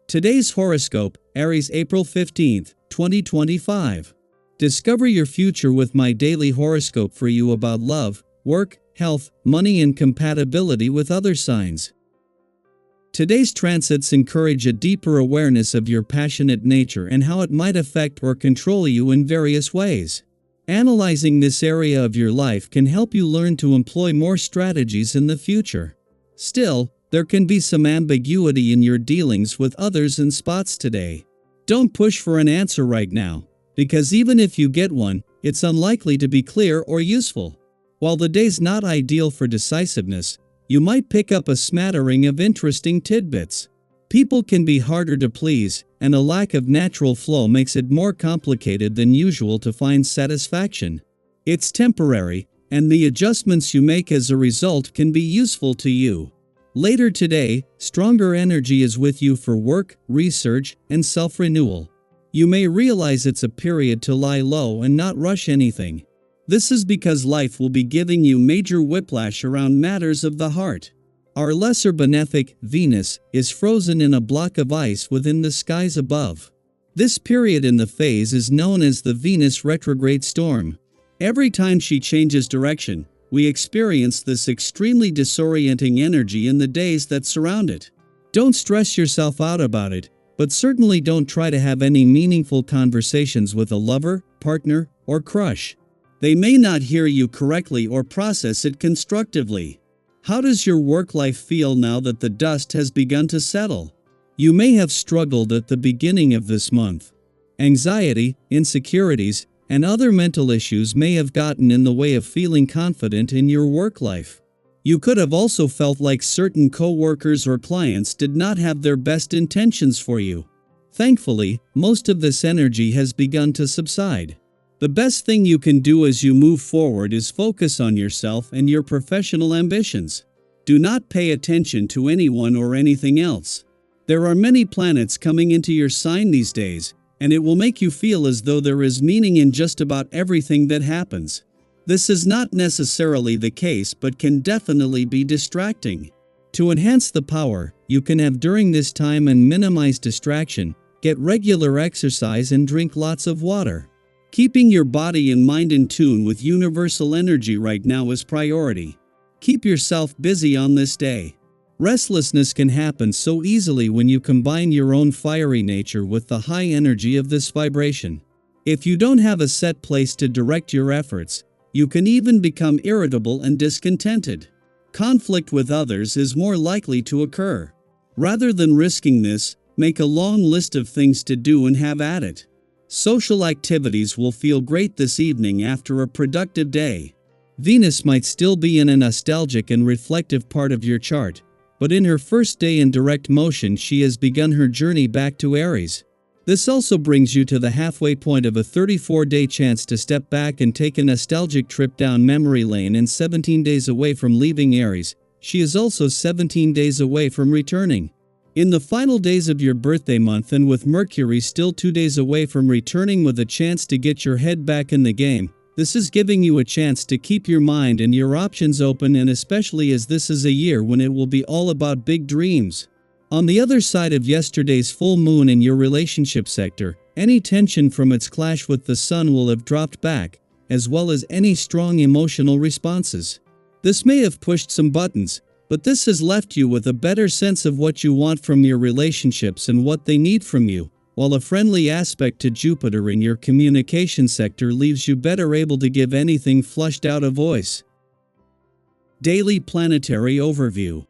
Today's horoscope, Aries, April 15th, 2025. Discover your future with my daily horoscope for you about love, work, health, money, and compatibility with other signs. Today's transits encourage a deeper awareness of your passionate nature and how it might affect or control you in various ways. Analyzing this area of your life can help you learn to employ more strategies in the future. Still, there can be some ambiguity in your dealings with others in spots today. Don't push for an answer right now, because even if you get one, it's unlikely to be clear or useful. While the day's not ideal for decisiveness, you might pick up a smattering of interesting tidbits. People can be harder to please, and a lack of natural flow makes it more complicated than usual to find satisfaction. It's temporary, and the adjustments you make as a result can be useful to you. Later today, stronger energy is with you for work, research, and self-renewal. You may realize it's a period to lie low and not rush anything. This is because life will be giving you major whiplash around matters of the heart. Our lesser benefic, Venus, is frozen in a block of ice within the skies above. This period in the phase is known as the Venus retrograde storm. Every time she changes direction, we experience this extremely disorienting energy in the days that surround it. Don't stress yourself out about it, but certainly don't try to have any meaningful conversations with a lover, partner, or crush. They may not hear you correctly or process it constructively. How does your work life feel now that the dust has begun to settle? You may have struggled at the beginning of this month. Anxiety, insecurities, and other mental issues may have gotten in the way of feeling confident in your work life. You could have also felt like certain co-workers or clients did not have their best intentions for you. Thankfully, most of this energy has begun to subside. The best thing you can do as you move forward is focus on yourself and your professional ambitions. Do not pay attention to anyone or anything else. There are many planets coming into your sign these days, and it will make you feel as though there is meaning in just about everything that happens. This is not necessarily the case but can definitely be distracting. To enhance the power you can have during this time and minimize distraction, get regular exercise and drink lots of water. Keeping your body and mind in tune with universal energy right now is priority. Keep yourself busy on this day. Restlessness can happen so easily when you combine your own fiery nature with the high energy of this vibration. If you don't have a set place to direct your efforts, you can even become irritable and discontented. Conflict with others is more likely to occur. Rather than risking this, make a long list of things to do and have at it. Social activities will feel great this evening after a productive day. Venus might still be in a nostalgic and reflective part of your chart, but in her first day in direct motion she has begun her journey back to Aries. This also brings you to the halfway point of a 34-day chance to step back and take a nostalgic trip down memory lane, and 17 days away from leaving Aries, she is also 17 days away from returning. In the final days of your birthday month, and with Mercury still 2 days away from returning with a chance to get your head back in the game, this is giving you a chance to keep your mind and your options open, and especially as this is a year when it will be all about big dreams. On the other side of yesterday's full moon in your relationship sector, any tension from its clash with the sun will have dropped back, as well as any strong emotional responses. This may have pushed some buttons, but this has left you with a better sense of what you want from your relationships and what they need from you, while a friendly aspect to Jupiter in your communication sector leaves you better able to give anything flushed out a voice. Daily Planetary Overview.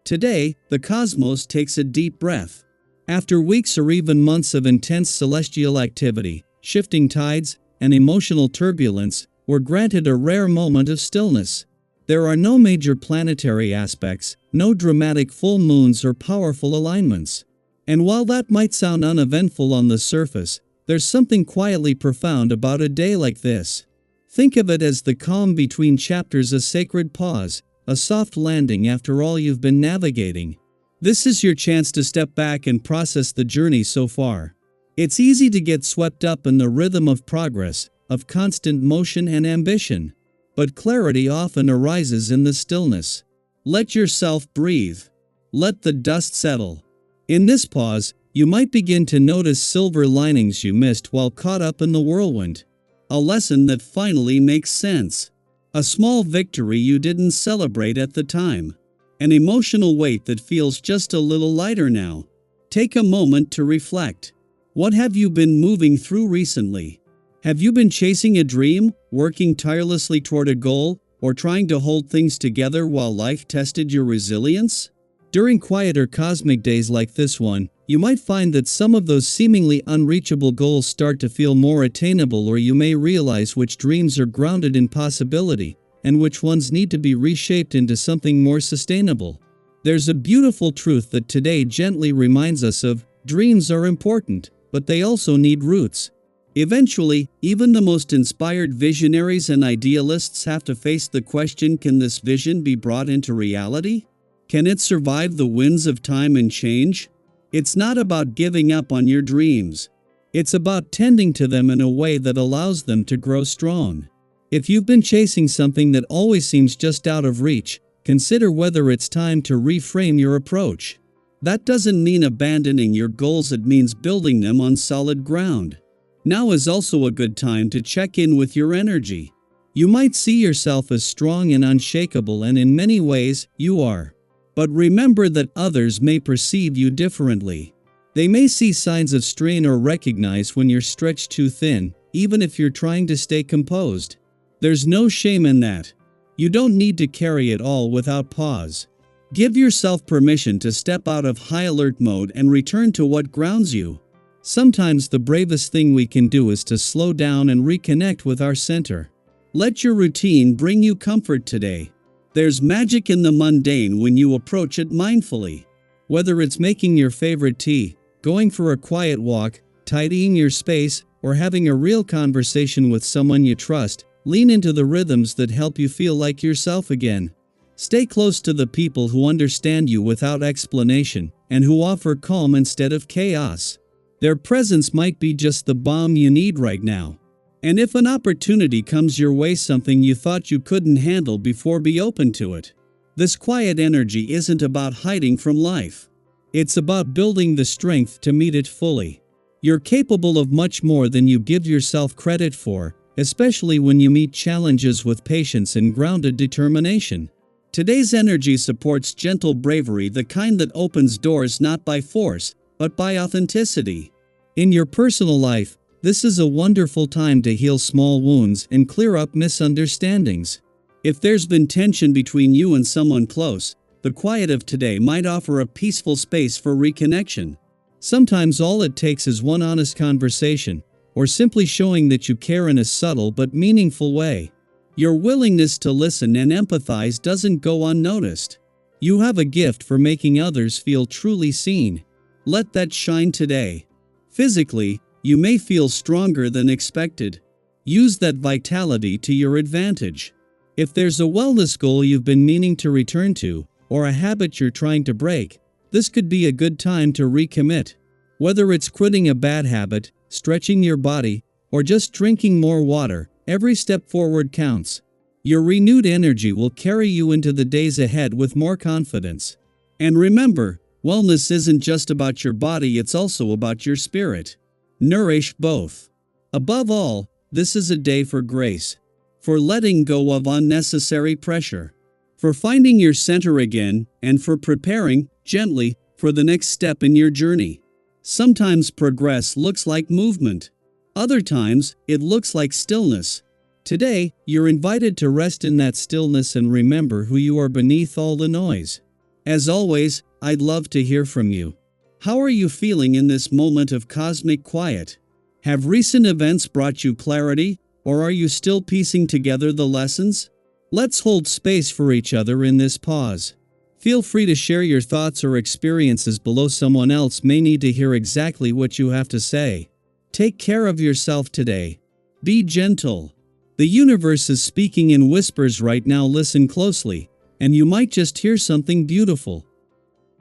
Today, the cosmos takes a deep breath. After weeks or even months of intense celestial activity, shifting tides, and emotional turbulence, we're granted a rare moment of stillness. There are no major planetary aspects, no dramatic full moons or powerful alignments. And while that might sound uneventful on the surface, there's something quietly profound about a day like this. Think of it as the calm between chapters, a sacred pause, a soft landing after all you've been navigating. This is your chance to step back and process the journey so far. It's easy to get swept up in the rhythm of progress, of constant motion and ambition. But clarity often arises in the stillness. Let yourself breathe. Let the dust settle. In this pause, you might begin to notice silver linings you missed while caught up in the whirlwind. A lesson that finally makes sense. A small victory you didn't celebrate at the time. An emotional weight that feels just a little lighter now. Take a moment to reflect. What have you been moving through recently? Have you been chasing a dream, working tirelessly toward a goal, or trying to hold things together while life tested your resilience? During quieter cosmic days like this one, you might find that some of those seemingly unreachable goals start to feel more attainable, or you may realize which dreams are grounded in possibility, and which ones need to be reshaped into something more sustainable. There's a beautiful truth that today gently reminds us of: dreams are important, but they also need roots. Eventually, even the most inspired visionaries and idealists have to face the question: can this vision be brought into reality? Can it survive the winds of time and change? It's not about giving up on your dreams. It's about tending to them in a way that allows them to grow strong. If you've been chasing something that always seems just out of reach, consider whether it's time to reframe your approach. That doesn't mean abandoning your goals, it means building them on solid ground. Now is also a good time to check in with your energy. You might see yourself as strong and unshakable, and in many ways, you are. But remember that others may perceive you differently. They may see signs of strain or recognize when you're stretched too thin, even if you're trying to stay composed. There's no shame in that. You don't need to carry it all without pause. Give yourself permission to step out of high alert mode and return to what grounds you. Sometimes the bravest thing we can do is to slow down and reconnect with our center. Let your routine bring you comfort today. There's magic in the mundane when you approach it mindfully. Whether it's making your favorite tea, going for a quiet walk, tidying your space, or having a real conversation with someone you trust, lean into the rhythms that help you feel like yourself again. Stay close to the people who understand you without explanation, and who offer calm instead of chaos. Their presence might be just the balm you need right now. And if an opportunity comes your way, something you thought you couldn't handle before, be open to it. This quiet energy isn't about hiding from life. It's about building the strength to meet it fully. You're capable of much more than you give yourself credit for, especially when you meet challenges with patience and grounded determination. Today's energy supports gentle bravery, the kind that opens doors not by force, but by authenticity. In your personal life, this is a wonderful time to heal small wounds and clear up misunderstandings. If there's been tension between you and someone close, the quiet of today might offer a peaceful space for reconnection. Sometimes all it takes is one honest conversation, or simply showing that you care in a subtle but meaningful way. Your willingness to listen and empathize doesn't go unnoticed. You have a gift for making others feel truly seen. Let that shine today. Physically, you may feel stronger than expected. Use that vitality to your advantage. If there's a wellness goal you've been meaning to return to, or a habit you're trying to break, this could be a good time to recommit. Whether it's quitting a bad habit, stretching your body, or just drinking more water, every step forward counts. Your renewed energy will carry you into the days ahead with more confidence. And remember, wellness isn't just about your body, it's also about your spirit. Nourish both. Above all, this is a day for grace. For letting go of unnecessary pressure. For finding your center again, and for preparing, gently, for the next step in your journey. Sometimes progress looks like movement. Other times, it looks like stillness. Today, you're invited to rest in that stillness and remember who you are beneath all the noise. As always, I'd love to hear from you. How are you feeling in this moment of cosmic quiet? Have recent events brought you clarity, or are you still piecing together the lessons? Let's hold space for each other in this pause. Feel free to share your thoughts or experiences below. Someone else may need to hear exactly what you have to say. Take care of yourself today. Be gentle. The universe is speaking in whispers right now. Listen closely, and you might just hear something beautiful.